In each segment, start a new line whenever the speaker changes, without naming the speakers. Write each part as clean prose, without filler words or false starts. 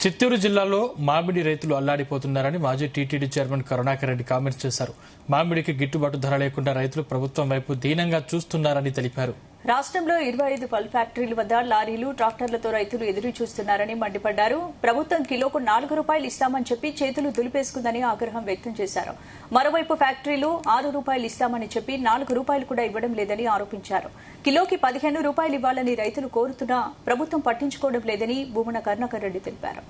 చిత్తూరు జిల్లాలో మామిడి రైతులు అల్లాడిపోతున్నారని మాజీ TTD chairman Karunakar Reddy comments చేశారు. మామిడికి గిట్టుబాటు ధర లేకుండా రైతులు ప్రభుత్వం వైపు దీనంగా చూస్తున్నారని తెలిపారు.
రాష్ట్రంలో 25 పల్ప్ ఫ్యాక్టరీల వద్ద లారీలు, ట్రాక్టర్లతో రైతులు ఎదురు చూస్తున్నారని మండిపడ్డారు. ప్రభుత్వం కిలోకు 4 రూపాయలు ఇస్తామని చెప్పి చేతులు దులిపేసుకుందని ఆగ్రహం వ్యక్తం చేశారు. మరోవైపు ఫ్యాక్టరీలు 6 రూపాయలు ఇస్తామని చెప్పి 4 రూపాయలు కూడా ఇవ్వడం లేదని ఆరోపించారు. కిలోకి 15 రూపాయలు ఇవ్వాలని రైతులు కోరుతున్నా ప్రభుత్వం పట్టించుకోవడం లేదని భూమన కరుణాకర్ రెడ్డి తెలిపారు.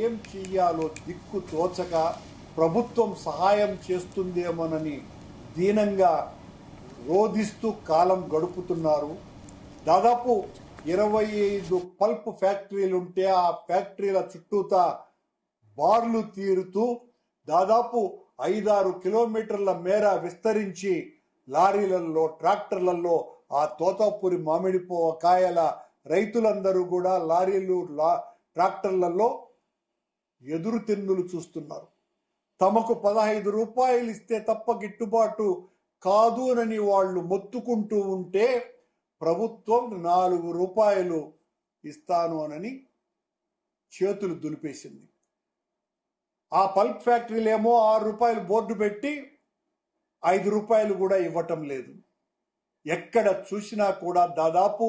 ఏం చెయ్యాలో దిక్కు తోచక ప్రభుత్వం సహాయం చేస్తుందేమోనని దీనంగా రోధిస్తూ కాలం గడుపుతున్నారు. దాదాపు 25 పల్ప్ ఫ్యాక్టరీలుంటే ఆ ఫ్యాక్టరీల చుట్టూతా బార్లు తీరుతూ దాదాపు 5-6 కిలోమీటర్ల మేర విస్తరించి లారీలలో, ట్రాక్టర్లలో ఆ తోతాపూరి మామిడి కాయల రైతులందరూ కూడా లారీలు, ట్రాక్టర్లలో ఎదురు తెన్నులు చూస్తున్నారు. తమకు 15 రూపాయలు ఇస్తే తప్ప గిట్టుబాటు కాదు అని వాళ్ళు మొత్తుకుంటూ ఉంటే ప్రభుత్వం 4 రూపాయలు ఇస్తాను అని చేతులు దులిపేసింది. ఆ పల్ప్ ఫ్యాక్టరీలేమో 6 రూపాయలు బోర్డు పెట్టి 5 రూపాయలు కూడా ఇవ్వటం లేదు. ఎక్కడ చూసినా కూడా దాదాపు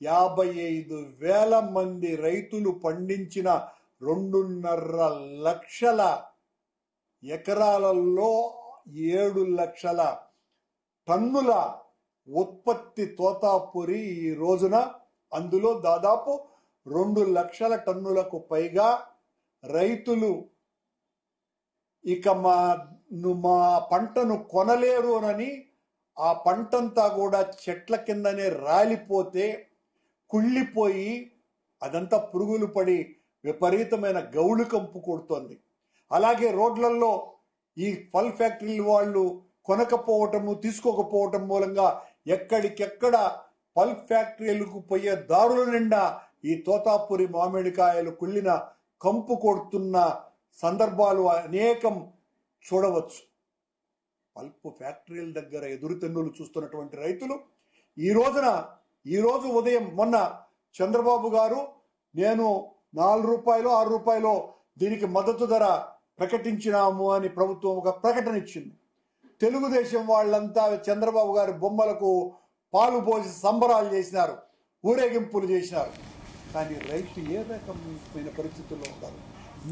55,000 మంది రైతులు పండించిన 2.5 లక్షల ఎకరాలలో 7 లక్షల టన్నుల ఉత్పత్తి తోతాపురి ఈ రోజున, అందులో దాదాపు 2 లక్షల టన్నులకు పైగా రైతులు ఇక మా పంటను కొనలేరు అని ఆ పంటంతా కూడా చెట్ల కిందనే రాలిపోతే కుళ్ళిపోయి అదంతా పురుగులు పడి విపరీతమైన గౌలు కంపు కొడుతోంది. అలాగే రోడ్లలో ఈ పల్ప్ ఫ్యాక్టరీల వాళ్ళు కొనకపోవటము, తీసుకోకపోవటం మూలంగా ఎక్కడికెక్కడ పల్ప్ ఫ్యాక్టరీలకు పోయే దారుల నిండా ఈ తోతాపురి మామిడికాయలు కుళ్ళిన కంపు కొడుతున్న సందర్భాలు అనేకం చూడవచ్చు. పల్ప్ ఫ్యాక్టరీల దగ్గర ఎదురుతెన్నులు చూస్తున్నటువంటి రైతులు ఈరోజు ఉదయం మొన్న చంద్రబాబు గారు నేను 4 రూపాయలు 6 రూపాయలు దీనికి మద్దతు ధర ప్రకటించినాము అని ప్రభుత్వం ఒక ప్రకటన ఇచ్చింది. తెలుగుదేశం వాళ్ళంతా చంద్రబాబు గారి బొమ్మలకు పాలు పోసి సంబరాలు చేసినారు, ఊరేగింపులు చేసినారు. కానీ రైతు ఏ రకమైన పరిస్థితుల్లో ఉంటారు?